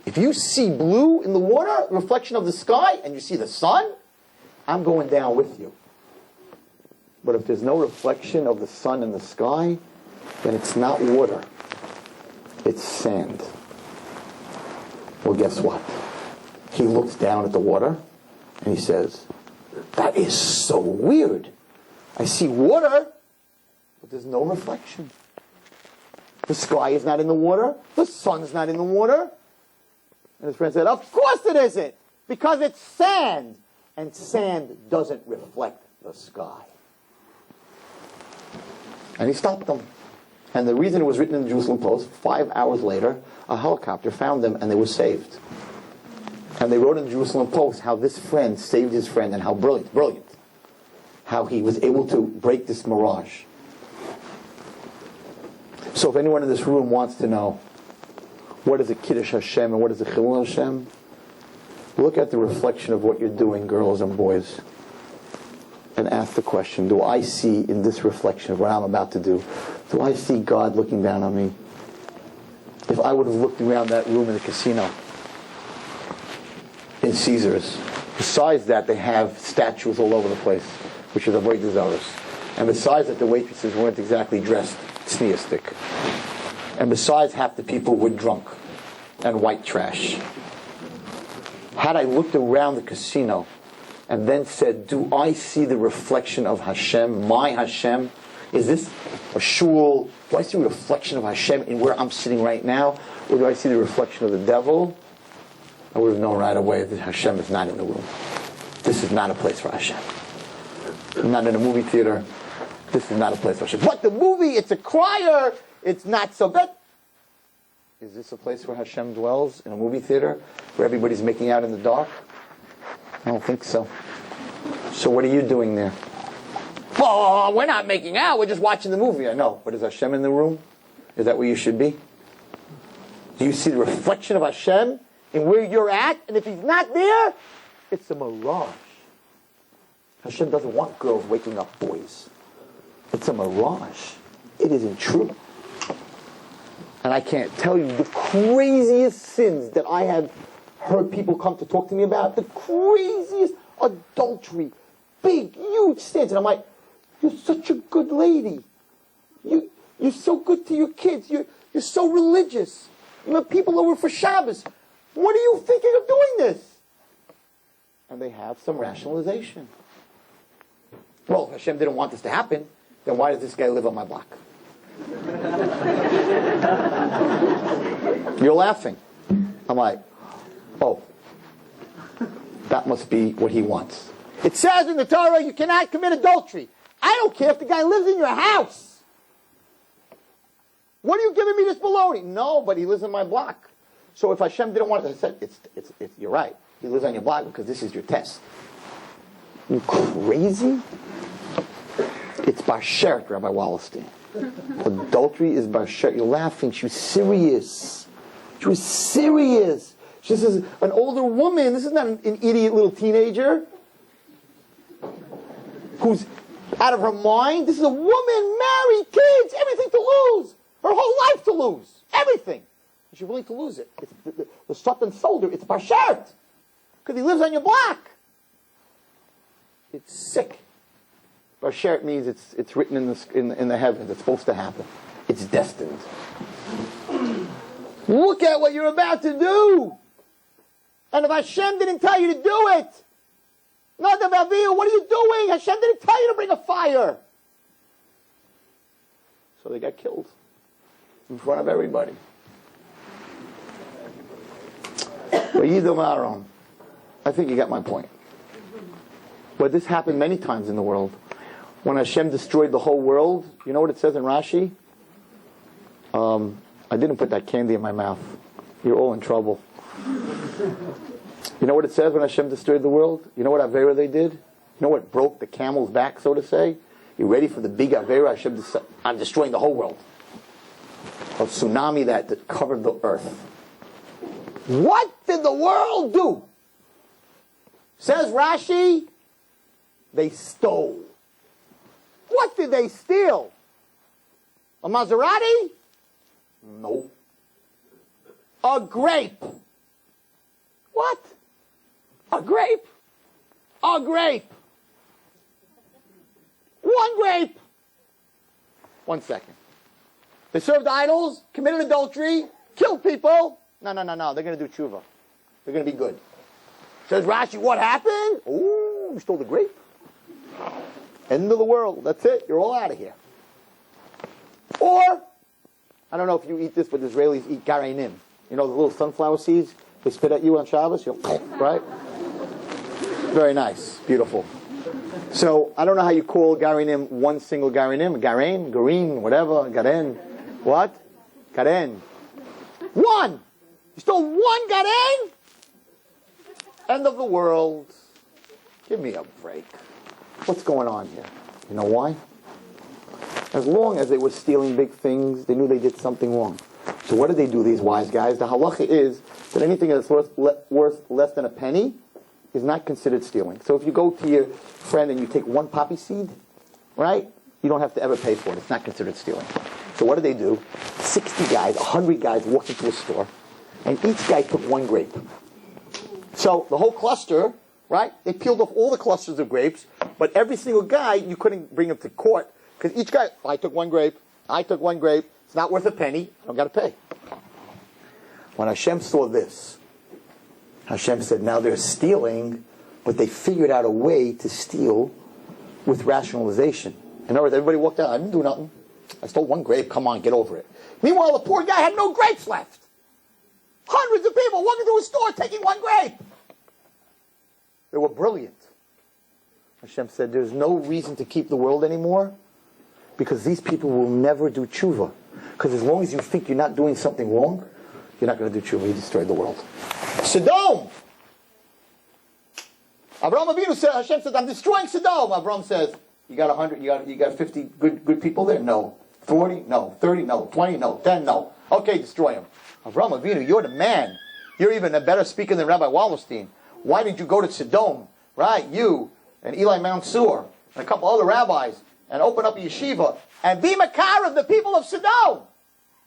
If you see blue in the water, reflection of the sky, and you see the sun, I'm going down with you. But if there's no reflection of the sun in the sky, then it's not water. It's sand. Well, guess what? He looks down at the water, and he says, that is so weird. I see water, but there's no reflection. The sky is not in the water. The sun's not in the water. And his friend said, of course it isn't, because it's sand. And sand doesn't reflect the sky. And he stopped them. And the reason it was written in the Jerusalem Post, 5 hours later, a helicopter found them and they were saved. And they wrote in the Jerusalem Post how this friend saved his friend and how brilliant. How he was able to break this mirage. So if anyone in this room wants to know what is a Kiddush Hashem and what is a Chilul Hashem, look at the reflection of what you're doing, girls and boys, and ask the question, do I see in this reflection of what I'm about to do I see God looking down on me? If I would have looked around that room in the casino in Caesars, besides that they have statues all over the place, which is very desirous. And besides that, the waitresses weren't exactly dressed sneastic. And besides, half the people were drunk and white trash. Had I looked around the casino and then said, do I see the reflection of Hashem, my Hashem? Is this a shul? Do I see a reflection of Hashem in where I'm sitting right now? Or do I see the reflection of the devil? I would have known right away that Hashem is not in the room. This is not a place for Hashem. I'm not in a movie theater. This is not a place for Hashem. But the movie, it's a choir. It's not so bad. Is this a place where Hashem dwells? In a movie theater? Where everybody's making out in the dark? I don't think so. So what are you doing there? Oh, we're not making out. We're just watching the movie. I know. But is Hashem in the room? Is that where you should be? Do you see the reflection of Hashem in where you're at? And if He's not there, it's a mirage. Hashem doesn't want girls waking up boys. It's a mirage. It isn't true. And I can't tell you the craziest sins that I have heard people come to talk to me about. The craziest adultery. Big, huge sins. And I'm like, you're such a good lady. You're so good to your kids. You're so religious. You have people over for Shabbos. What are you thinking of doing this? And they have some rationalization. Well, if Hashem didn't want this to happen, then why does this guy live on my block? You're laughing. I'm like, oh, that must be what he wants. It says in the Torah you cannot commit adultery. I don't care if the guy lives in your house. What are you giving me this baloney? No, but he lives in my block. So if Hashem didn't want it, I said, you're right. He lives on your block because this is your test. You crazy? It's Bashert, Rabbi Wallerstein. Adultery is Bashert. You're laughing. She was serious. She was serious. She says, an older woman, this is not an idiot little teenager who's out of her mind. This is a woman, married, kids, everything to lose. Her whole life to lose. Everything. And she's willing to lose it. It's the Satan sold her. It's Bashert. Because he lives on your block. It's sick. Bashert means it's written in the heavens. It's supposed to happen. It's destined. Look at what you're about to do. And if Hashem didn't tell you to do it, what are you doing? Hashem didn't tell you to bring a fire. So they got killed in front of everybody. I think you got my point. But this happened many times in the world. When Hashem destroyed the whole world, you know what it says in Rashi? I didn't put that candy in my mouth. You're all in trouble. You know what it says when Hashem destroyed the world? You know what Avera they did? You know what broke the camel's back, so to say? You ready for the big Avera? Hashem decided, I'm destroying the whole world. A tsunami that covered the earth. What did the world do? Says Rashi, they stole. What did they steal? A Maserati? No. A grape. What? A grape? A grape. One grape. 1 second. They served idols, committed adultery, killed people. No. They're going to do tshuva. They're going to be good. Says Rashi, what happened? Oh, you stole the grape. End of the world. That's it. You're all out of here. Or, I don't know if you eat this, but Israelis eat garainim. You know the little sunflower seeds? They spit at you on Shabbos. Right? Very nice. Beautiful. So, I don't know how you call garainim one single garainim. Garain, gareen, whatever. Garen. What? Garen. One! You stole one garen? End of the world. Give me a break. What's going on here? You know why? As long as they were stealing big things, they knew they did something wrong. So what did they do, these wise guys? The halacha is that anything that's worth less than a penny is not considered stealing. So if you go to your friend and you take one poppy seed, right? You don't have to ever pay for it. It's not considered stealing. So what did they do? 60 guys, 100 guys walked into a store, and each guy took one grape. So the whole cluster, right? They peeled off all the clusters of grapes, but every single guy, you couldn't bring him to court, because each guy, I took one grape, it's not worth a penny, I don't got to pay. When Hashem saw this, Hashem said, now they're stealing, but they figured out a way to steal with rationalization. In other words, everybody walked out, I didn't do nothing. I stole one grape, come on, get over it. Meanwhile, the poor guy had no grapes left. Hundreds of people walking through a store taking one grape. They were brilliant. Hashem said, there's no reason to keep the world anymore because these people will never do tshuva. Because as long as you think you're not doing something wrong, you're not going to do tshuva. You destroyed the world. Sodom! Avraham Avinu said, Hashem said, I'm destroying Sodom. Avraham says, you got 100, you got 50 good people there? No. 40? No. 30? No. 20? No. 10? No. Okay, destroy them. Avraham Avinu, you're the man. You're even a better speaker than Rabbi Wallerstein. Why did you go to Sodom? Right, you and Eli Mansour and a couple other rabbis. and open up a yeshiva and be makar of the people of Sodom.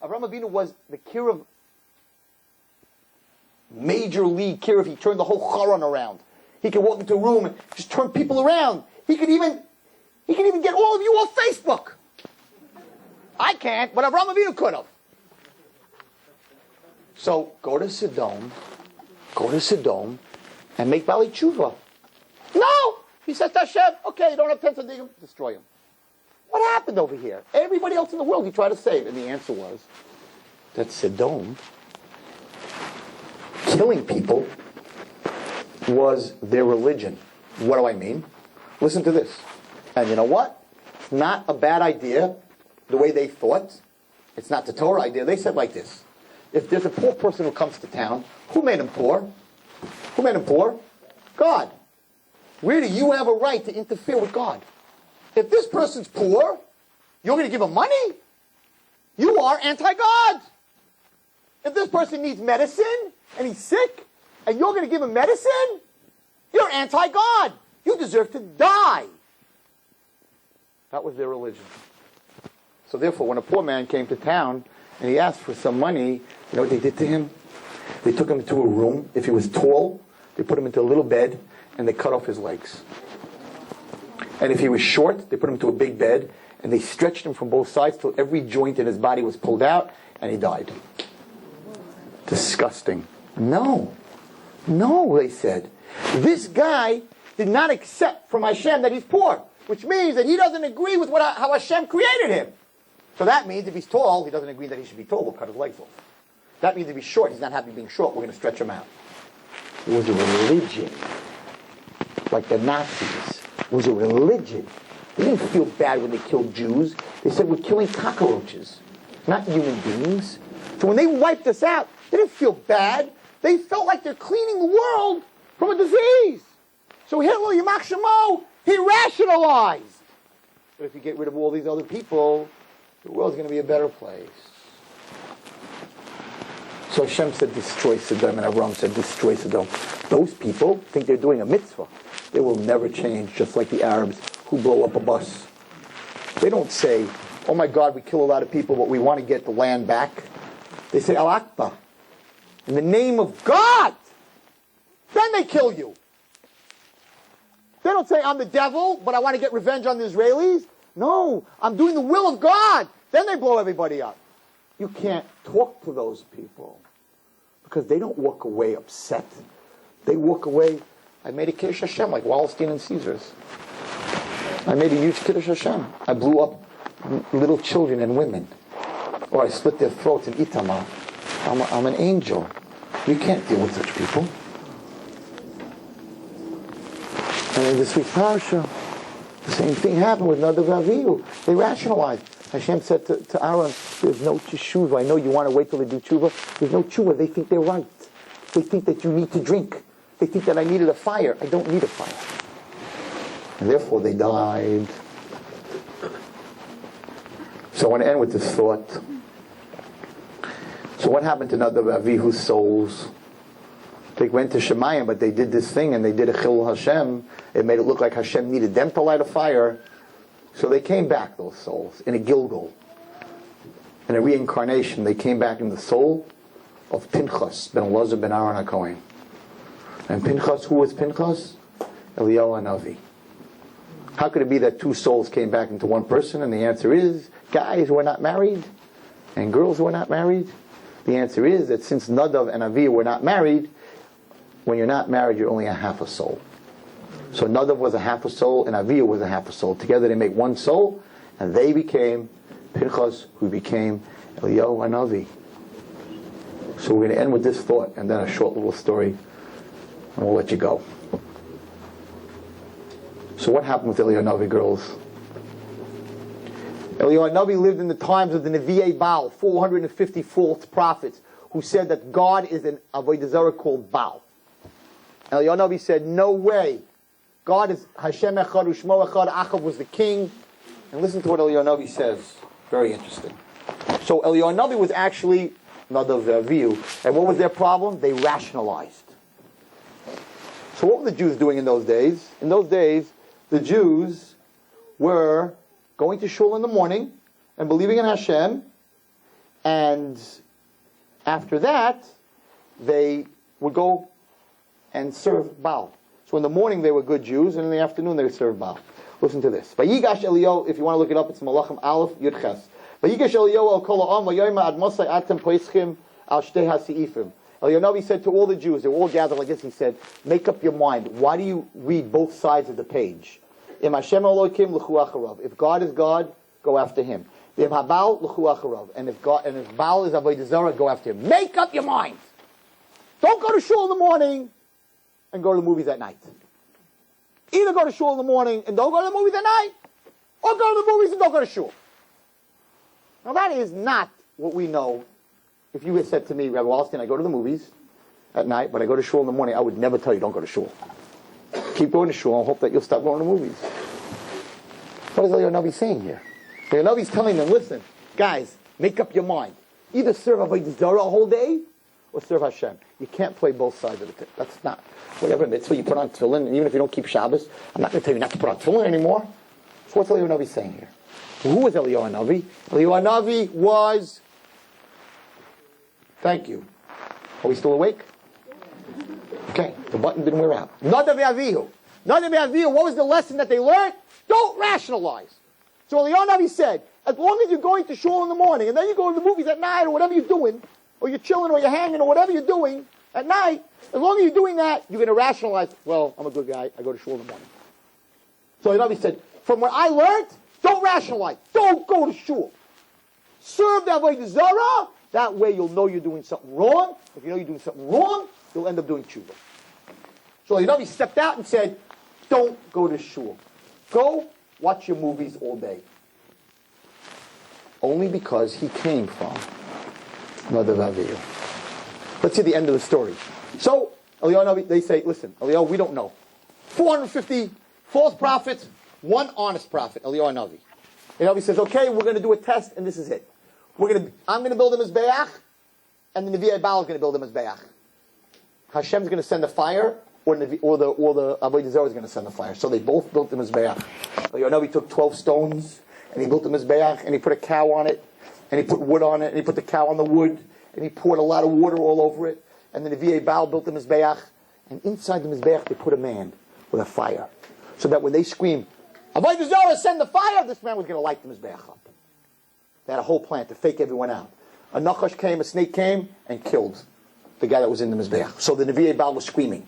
Avraham Avinu was the Kiruv, major league Kiruv. He turned the whole Charon around. He could walk into a room and just turn people around. He could even get all of you off Facebook. I can't, but Avraham Avinu could have. So go to Sodom, and make Bali Tshuva. No! He says to Hashem, okay, you don't have 10 tzaddikim, destroy him. What happened over here? Everybody else in the world he tried to save. And the answer was that Sodom, killing people, was their religion. What do I mean? Listen to this. And you know what? It's not a bad idea the way they thought. It's not the Torah idea. They said like this. If there's a poor person who comes to town, who made him poor? Who made him poor? God. Where do you have a right to interfere with God? If this person's poor, you're going to give him money? You are anti-God. If this person needs medicine and he's sick and you're going to give him medicine, you're anti-God. You deserve to die. That was their religion. So therefore, when a poor man came to town and he asked for some money, you know what they did to him? They took him to a room. If he was tall, they put him into a little bed and they cut off his legs. And if he was short, they put him into a big bed and they stretched him from both sides till every joint in his body was pulled out and he died. Disgusting. No, they said. This guy did not accept from Hashem that he's poor, which means that he doesn't agree with how Hashem created him. So that means if he's tall, he doesn't agree that he should be tall, we'll cut his legs off. That means if he's short, he's not happy being short, we're going to stretch him out. It was a religion. Like the Nazis. It was a religion. They didn't feel bad when they killed Jews. They said we're killing cockroaches, not human beings. So when they wiped us out, they didn't feel bad. They felt like they're cleaning the world from a disease. So Hitler, Yamach Shemo, he rationalized. But if you get rid of all these other people, the world's going to be a better place. So Hashem said, destroy Sodom, and Avraham said, destroy Sodom. Those people think they're doing a mitzvah. They will never change, just like the Arabs who blow up a bus. They don't say, oh my God, we kill a lot of people, but we want to get the land back. They say, Al Akbar, in the name of God. Then they kill you. They don't say, I'm the devil, but I want to get revenge on the Israelis. No, I'm doing the will of God. Then they blow everybody up. You can't talk to those people because they don't walk away upset. They walk away, I made a Kiddush Hashem like Wallerstein and Caesars. I made a huge Kiddush Hashem. I blew up little children and women. Or I slit their throats in Itamar. I'm an angel. You can't deal with such people. And in this week's parasha, the same thing happened with Nadav Avihu. They rationalized. Hashem said to Aaron, there's no teshuva. I know you want to wait till they do tshuva. There's no tshuva. They think they're right. They think that you need to drink. They think that I needed a fire. I don't need a fire. And therefore they died. So I want to end with this thought. So what happened to Nadav Avihu's souls? They went to Shemayim, but they did this thing and they did a Chilul Hashem. It made it look like Hashem needed them to light a fire. So they came back, those souls, in a Gilgal. In a reincarnation, they came back in the soul of Pinchas, ben Elazar ben Aaron HaKohen. And Pinchas, who was Pinchas? Eliyahu Hanavi. How could it be that two souls came back into one person? And the answer is, guys who are not married and girls who are not married. The answer is that since Nadav and Avihu were not married, when you're not married, you're only a half a soul. So Nadav was a half a soul and Avihu was a half a soul. Together they make one soul, and they became Pinchas, who became Eliyahu Hanavi. So we're going to end with this thought and then a short little story, and we'll let you go. So what happened with Eliyahu Hanavi, girls? Eliyahu Hanavi lived in the times of the Nevi'ei Baal, 450 false prophets, who said that God is an Avodah Zarah called Baal. Eliyahu Hanavi said, no way. God is Hashem Echad, Ushmo Echad, Achav was the king. And listen to what Eliyahu Hanavi says. Very interesting. So Eliyahu Hanavi was actually Nadav Avihu. And what was their problem? They rationalized. So what were the Jews doing in those days? In those days, the Jews were going to shul in the morning and believing in Hashem, and after that, they would go and serve Baal. So in the morning they were good Jews, and in the afternoon they would serve Baal. Listen to this. Vayigash Eliyahu, if you want to look it up, it's Malachim Aleph Yud Ches. Vayigash Eliyahu al kol ha'am v'yoyma ad mosai atem poischim al shtei hasi'ifim. Eliyahu said to all the Jews, they were all gathered like this, he said, make up your mind. Why do you read both sides of the page? Im Hashem Elokim l'chu acharav. If God is God, go after Him. Im Habal l'chu acharav. And if Baal is Avodah Zarah, go after Him. Make up your mind. Don't go to shul in the morning and go to the movies at night. Either go to shul in the morning and don't go to the movies at night, or go to the movies and don't go to shul. Now that is not what we know. If you had said to me, Rabbi Wallerstein, I go to the movies at night, but I go to shul in the morning, I would never tell you don't go to shul. Keep going to shul and hope that you'll stop going to movies. What is Eliyahu Navi saying here? Eliyahu Navi is telling them, listen, guys, make up your mind. Either serve Avodah Zarah a whole day, or serve Hashem. You can't play both sides of the thing. That's not, whatever mitzvah you put on tefillin, and even if you don't keep Shabbos, I'm not going to tell you not to put on tefillin anymore. So what's Eliyahu Navi saying here? Who was Eliyahu Navi? Eliyahu Navi was, thank you. Are we still awake? Okay, the button didn't wear out. Nadav Avihu. Nadav Avihu, what was the lesson that they learned? Don't rationalize. So Eliyahu Navi said, as long as you're going to shul in the morning, and then you go to the movies at night, or whatever you're doing, or you're chilling, or you're hanging, or whatever you're doing at night, as long as you're doing that, you're going to rationalize, well, I'm a good guy, I go to shul in the morning. So Eliyahu Navi said, from what I learned, don't rationalize. Don't go to shul. Serve the Avodah Zarah. That way you'll know you're doing something wrong. If you know you're doing something wrong, you'll end up doing tshuva. So Eliyahu Navi stepped out and said, don't go to shul. Go watch your movies all day. Only because he came from Nadav Avihu. Let's see the end of the story. So, Eliyahu Navi, they say, listen, Eliyahu, we don't know. 450 false prophets, one honest prophet, Eliyahu Navi. Eliyahu Navi says, okay, we're going to do a test, and this is it. I'm going to build a mizbeach, and the Nevi'ai Baal is going to build a mizbeach. Hashem's going to send a fire, or the Avodah Zarah is going to send a fire. So they both built the mizbeach. Eliyahu Navi took 12 stones, and he built the mizbeach, and he put a cow on it, and he put wood on it, and he put the cow on the wood, and he poured a lot of water all over it, and the Nevi'ai Baal built the mizbeach, and inside the mizbeach they put a man with a fire, so that when they scream, Avodah Zarah, send the fire, this man was going to light the mizbeach up. They had a whole plan to fake everyone out. A nachash came, a snake came, and killed the guy that was in the mizbeach. So the Nevi'ai Baal was screaming,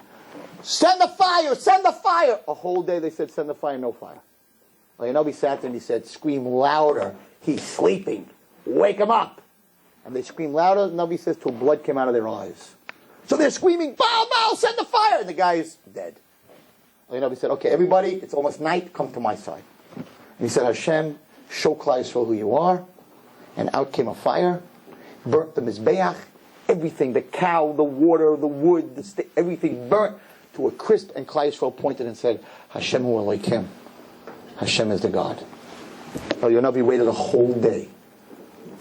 send the fire, send the fire. A whole day they said, send the fire, no fire. Eliyahu Navi sat there and he said, scream louder, he's sleeping, wake him up. And they screamed louder, Navi says, till blood came out of their eyes. So they're screaming, Baal, Baal, send the fire, and the guy is dead. Eliyahu Navi said, okay, everybody, it's almost night, come to my side. And he said, Hashem, show Klal Yisrael who you are. And out came a fire, burnt the mizbeach, everything, the cow, the water, the wood, the stick, everything burnt to a crisp, and Klal Yisrael pointed and said, Hashem hu Elokim. Hashem is the God. Eliyahu Navi waited a whole day.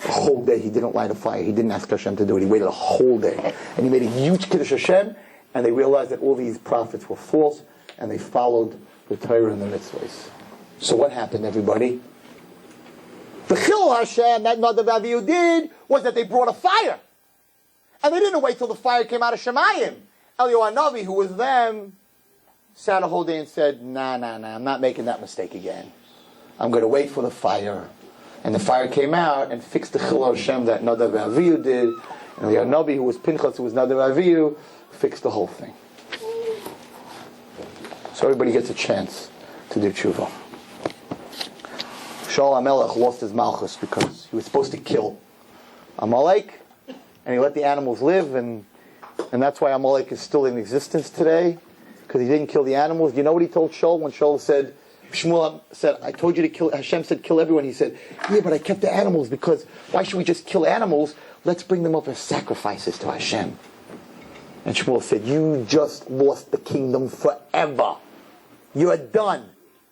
A whole day he didn't light a fire. He didn't ask Hashem to do it. He waited a whole day. And he made a huge Kiddush Hashem, and they realized that all these prophets were false, and they followed the Torah and the mitzvahs. So what happened, everybody? The Chilul Hashem that Nadav Avihu did was that they brought a fire. And they didn't wait till the fire came out of Shemayim. Eliyahu Navi, who was them, sat a whole day and said, nah, I'm not making that mistake again. I'm going to wait for the fire. And the fire came out and fixed the Chilul Hashem that Nadav Avihu did. And Eliyahu Navi, who was Pinchas, who was Nadav Avihu, fixed the whole thing. So everybody gets a chance to do tshuva. Shaul HaMelech lost his malchus because he was supposed to kill Amalek, and he let the animals live, and that's why Amalek is still in existence today, because he didn't kill the animals. You know what he told Shaul when Shaul said, Shmuel said, I told you to kill, Hashem said kill everyone. He said, yeah, but I kept the animals, because why should we just kill animals? Let's bring them up as sacrifices to Hashem. And Shmuel said, you just lost the kingdom forever. You're done.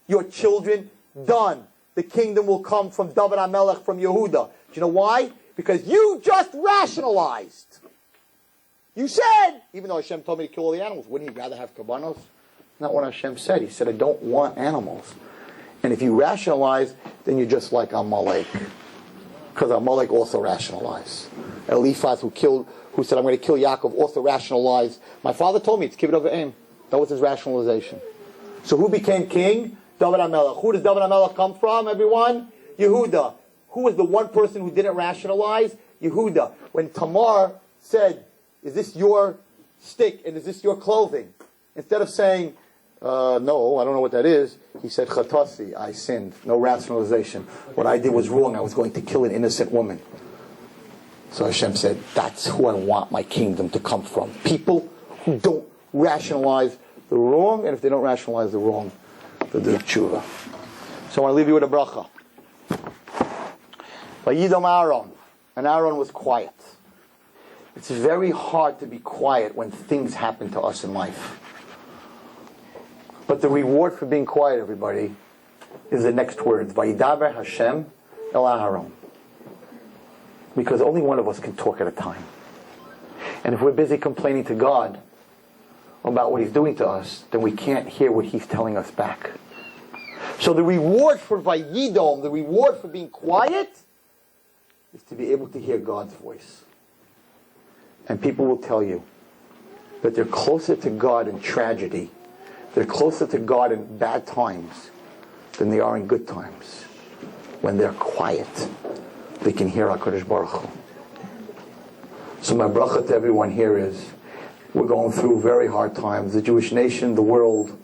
Your children, done. The kingdom will come from David HaMelech, from Yehuda. Do you know why? Because you just rationalized. You said, even though Hashem told me to kill all the animals, wouldn't he rather have korbanos? Not what Hashem said. He said, I don't want animals. And if you rationalize, then you're just like Amalek. Because Amalek also rationalized. Eliphaz, who said, I'm going to kill Yaakov, also rationalized. My father told me it's kibbut over aim. That was his rationalization. So who became king? David HaMelech. Who does David HaMelech come from, everyone? Yehuda. Who was the one person who didn't rationalize? Yehuda. When Tamar said, is this your stick and is this your clothing? Instead of saying, no, I don't know what that is, he said, Chatasi, I sinned. No rationalization. What I did was wrong. I was going to kill an innocent woman. So Hashem said, that's who I want my kingdom to come from. People who don't rationalize the wrong, and if they don't rationalize the wrong, they'll do tshuva. So I want to leave you with a bracha. Vayidom Aaron. And Aaron was quiet. It's very hard to be quiet when things happen to us in life. But the reward for being quiet, everybody, is the next words. Vayidaber Hashem el Aaron. Because only one of us can talk at a time. And if we're busy complaining to God about what He's doing to us, then we can't hear what He's telling us back. So the reward for Vayidom, the reward for being quiet, is to be able to hear God's voice. And people will tell you that they're closer to God in tragedy, they're closer to God in bad times than they are in good times. When they're quiet, they can hear HaKadosh Baruch Hu. So my bracha to everyone here is, we're going through very hard times. The Jewish nation, the world,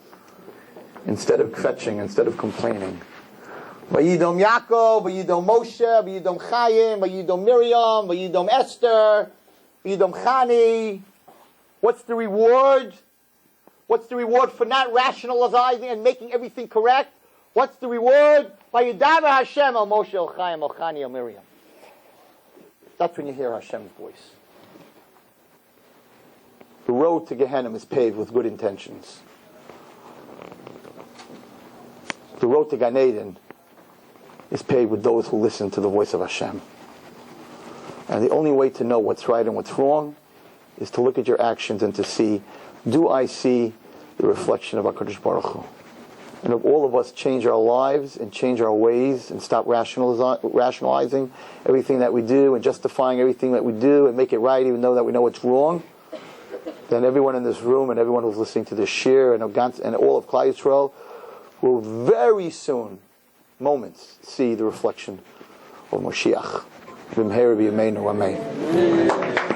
instead of kvetching, instead of complaining, Vayidom Yaakov, Vayidom Moshe, Vayidom Chaim, Vayidom Miriam, Vayidom Esther, Vayidom Chani. What's the reward? What's the reward for not rationalizing and making everything correct? What's the reward? Vayidaber Hashem al Moshe, al Chaim, al Chani, al Miriam. That's when you hear Hashem's voice. The road to Gehenna is paved with good intentions. The road to Gan Eden is paved with those who listen to the voice of Hashem. And the only way to know what's right and what's wrong is to look at your actions and to see, do I see the reflection of HaKadosh Baruch Hu? And if all of us change our lives and change our ways and stop rationalizing everything that we do and justifying everything that we do and make it right even though that we know it's wrong, then everyone in this room and everyone who's listening to this shir and all of Klal Yisrael will very soon, moments, see the reflection of Moshiach. B'mheira b'yameinu, amen.